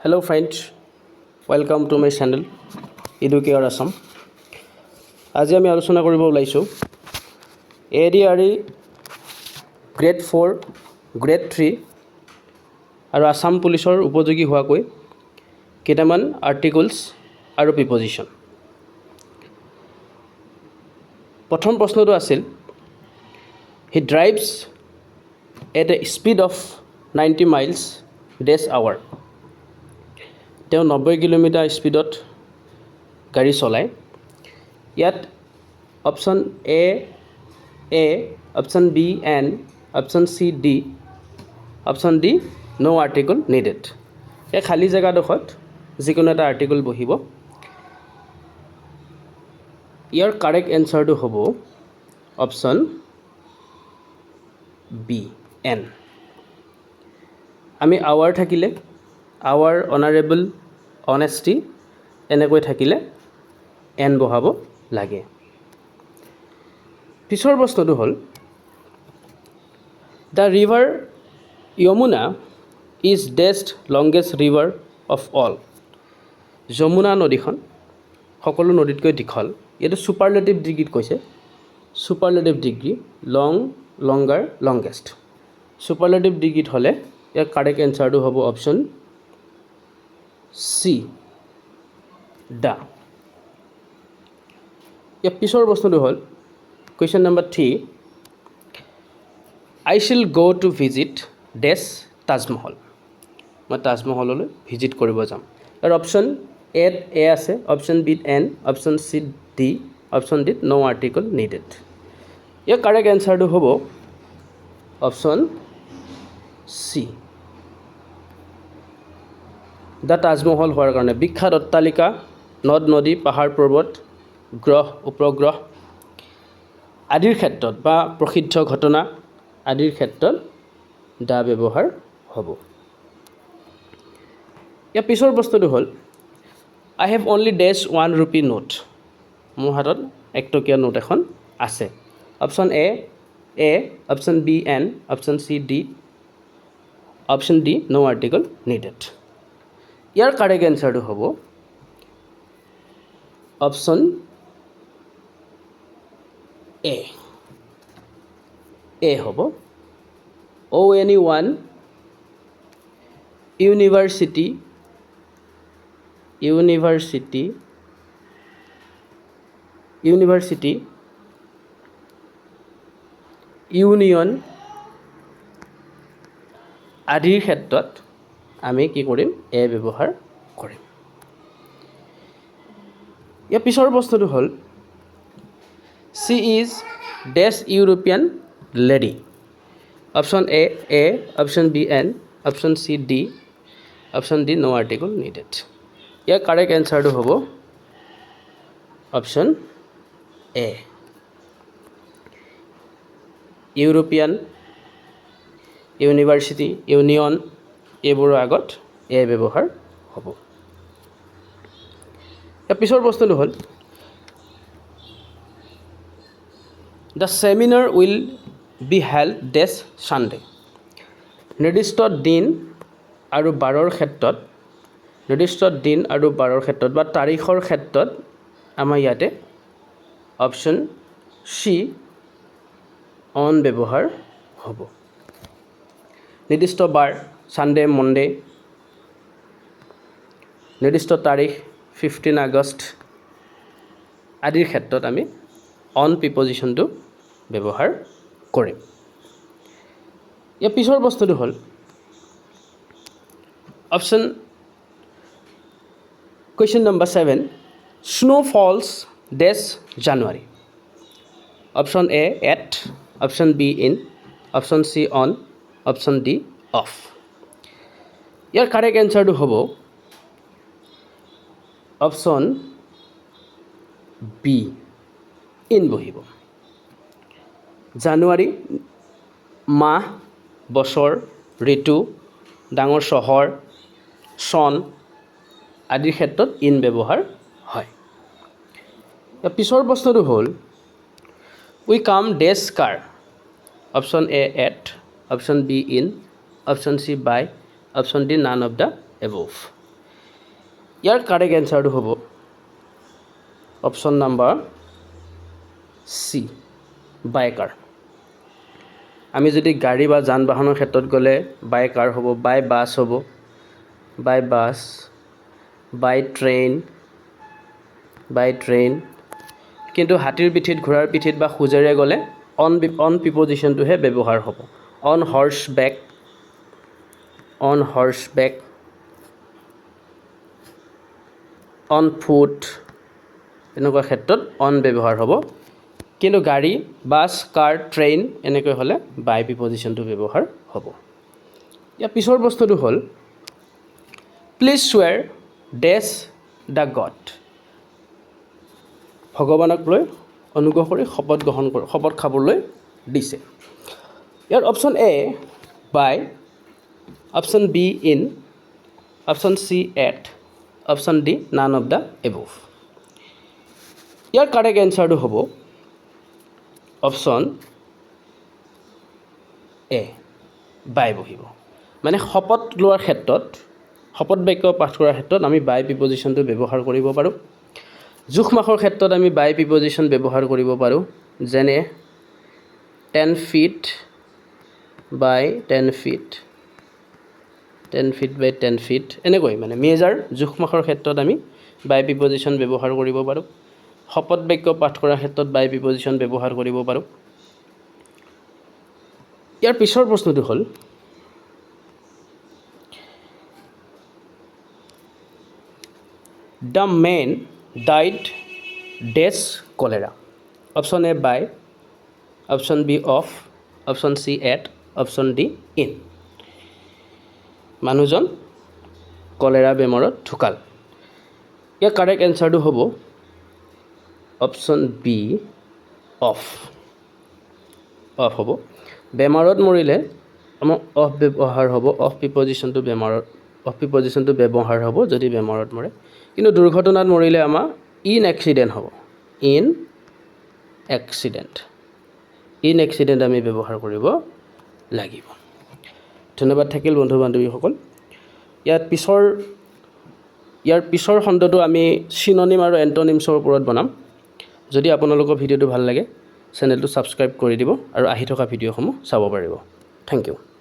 Hello friends, welcome to my channel Educare Assam. আজি আমি আলোচনা কৰিব ওলাইছোঁ ADRE গ্ৰেড 4, গ্ৰেড 3 আৰু আসাম পুলিচৰ উপযোগী হোৱাকৈ কেইটামান আৰ্টিকলছ আৰু প্ৰিপজিশ্যন। প্ৰথম প্ৰশ্নটো আছিল he drives at a speed of 90 miles dash hour। তেওঁ 90 কিলোমিটাৰ স্পীডত গাড়ী চলায়। ইয়াত option A, option B an, option C the, option D no article needed. এই খালী জেগাডোখৰত যিকোনো এটা আৰ্টিকল বহিব। ইয়াৰ কাৰেক্ট এনচাৰটো হ'ব অপশ্যন বি এন। আমি আৱাৰ থাকিলে আৱাৰ, অনাৰেবল, অনেষ্টি এনেকৈ থাকিলে এন বহাব লাগে। পিছৰ প্ৰশ্নটো হ'ল the river Yamuna is dash longest river of all. যমুনা নদীখন সকলো নদীতকৈ দীঘল। এইটো ছুপাৰলেটিভ ডিগ্ৰীত কৈছে। Superlative degree long, longer, longest. Superlative ডিগ্ৰীত হ'লে ইয়াৰ কাৰেক্ট এনচাৰটো হ'ব অপশ্যন চি দা। ইয়াৰ পিছৰ প্ৰশ্নটো হ'ল কুৱেশ্যন নম্বৰ 3 আই শ্বিল গ' টু ভিজিট ডেছ তাজমহল। মই তাজমহললৈ ভিজিট কৰিব যাম। ইয়াৰ অপশ্যন এ আছে, অপশ্যন বিত N, option C the, option ডিত ন' আৰ্টিকল নিডেড। ইয়াৰ কাৰেক্ট এনচাৰটো হ'ব অপশ্যন চি দ্য তাজমহল হোৱাৰ কাৰণে বিখ্যাত অট্টালিকা, নদ নদী, পাহাৰ পৰ্বত, গ্ৰহ উপগ্ৰহ আদিৰ ক্ষেত্ৰত বা প্ৰসিদ্ধ ঘটনা আদিৰ ক্ষেত্ৰত দা ব্যৱহাৰ হ'ব। ইয়াৰ পিছৰ বস্তুটো হ'ল I have only dash 1 rupee note. মোৰ হাতত 1 টকীয়া নোট এখন আছে। Option A, option B an, option C the, option D no' article needed. ইয়াৰ কাৰেক্ট এনচাৰটো হ'ব অপশ্যন এ হ'ব ONE1 ইউনিভাৰ্চিটি ইউনিয়ন আদিৰ ক্ষেত্ৰত আমি কি কৰিম? এ ব্যৱহাৰ কৰিম। ইয়াৰ পিছৰ বস্তুটো হ'ল she is dash European lady. Option A, option B an, option C the, option D no' article needed. ইয়াৰ কাৰেক্ট এনচাৰটো হ'ব option A European, university, union এইবোৰৰ আগত এ ব্যৱহাৰ হ'ব। ইয়াৰ পিছৰ বস্তুটো হ'ল the seminar will be held dash Sunday. নিৰ্দিষ্ট দিন আৰু বাৰৰ ক্ষেত্ৰত বা তাৰিখৰ ক্ষেত্ৰত আমাৰ ইয়াতে অপশ্যন চি অন ব্যৱহাৰ হ'ব। নিৰ্দিষ্ট বাৰ ছানডে, মনডে, নিৰ্দিষ্ট তাৰিখ 15 আগষ্ট আদিৰ ক্ষেত্ৰত আমি অন প্ৰিপজিশ্যনটো ব্যৱহাৰ কৰিম। ইয়াৰ পিছৰ বস্তুটো হ'ল option question number 7 snow' falls dash January. Option A at, option B in, option C on, option D of. ইয়াৰ কাৰেক্ট এনচাৰটো হ'ব অপশ্যন বি ইন বহিব। জানুৱাৰী মাহ, বছৰ, ঋতু, ডাঙৰ চহৰ, চন আদিৰ ক্ষেত্ৰত ইন ব্যৱহাৰ হয়। ইয়াৰ পিছৰ প্ৰশ্নটো হ'ল we came dash car. Option A at, option B in, option C by, option D none of the above. ইয়াৰ কাৰেক্ট এনচাৰটো হ'ব option number C by car আমি যদি গাড়ী বা যান বাহনৰ ক্ষেত্ৰত গ'লে বাই কাৰ হ'ব বাই বাছ হ'ব বাই বাছ বাই ট্ৰেইন কিন্তু হাতীৰ পিঠিত ঘোঁৰাৰ পিঠিত বা খোজেৰে গ'লে অন প্ৰিপজিশ্যনটোহে ব্যৱহাৰ হ'ব on horseback on foot এনেকুৱা ক্ষেত্ৰত অন ব্যৱহাৰ হ'ব কিন্তু গাড়ী বাছ কাৰ ট্ৰেইন এনেকৈ হ'লে বাই প্ৰিপজিশ্যনটো ব্যৱহাৰ হ'ব ইয়াৰ পিছৰ বস্তুটো হ'ল please swear dash the God ভগৱানক লৈ অনুগ্ৰহ কৰি শপত খাবলৈ দিছে ইয়াৰ option A by option B in option C at option D none of the above ইয়াৰ কাৰেক্ট এনচাৰটো হ'ব অপশ্যন এ বাই বহিব মানে শপত লোৱাৰ ক্ষেত্ৰত শপত বাক্য পাঠ কৰাৰ ক্ষেত্ৰত আমি বাই প্ৰিপজিশ্যনটো ব্যৱহাৰ কৰিব পাৰোঁ জোখ মাখৰ ক্ষেত্ৰত আমি বাই প্ৰিপজিশ্যন ব্যৱহাৰ কৰিব পাৰোঁ যেনে 10 feet by 10 feet এনেকৈ মানে মেজাৰ জোখ মাখৰ ক্ষেত্ৰত আমি বাই প্ৰিপজিশ্যন ব্যৱহাৰ কৰিব পাৰোঁ শপত বাক্য পাঠ কৰাৰ ক্ষেত্ৰত বাই প্ৰিপজিশ্যন ব্যৱহাৰ কৰিব পাৰোঁ ইয়াৰ পিছৰ প্ৰশ্নটো হ'ল the man died dash cholera option A by option B of option C at option D in মানুহজন কলেৰা বেমাৰত ঢুকাল ইয়াৰ কাৰেক্ট এনচাৰটো হ'ব অপশ্যন বি অফ হ'ব বেমাৰত মৰিলে আমাৰ অফ ব্যৱহাৰ হ'ব অফ প্ৰিপজিশ্যনটো ব্যৱহাৰ হ'ব যদি বেমাৰত মৰে কিন্তু দুৰ্ঘটনাত মৰিলে আমাৰ ইন এক্সিডেণ্ট আমি ব্যৱহাৰ কৰিব লাগিব ধন্যবাদ থাকিল বন্ধু বান্ধৱীসকল ইয়াৰ পিছৰ খণ্ডটো আমি চিননিম আৰু এণ্টনিমছৰ ওপৰত বনাম যদি আপোনালোকৰ ভিডিঅ'টো ভাল লাগে চেনেলটো ছাবস্ক্ৰাইব কৰি দিব আৰু আহি থকা ভিডিঅ'সমূহ চাব পাৰিব থেংক ইউ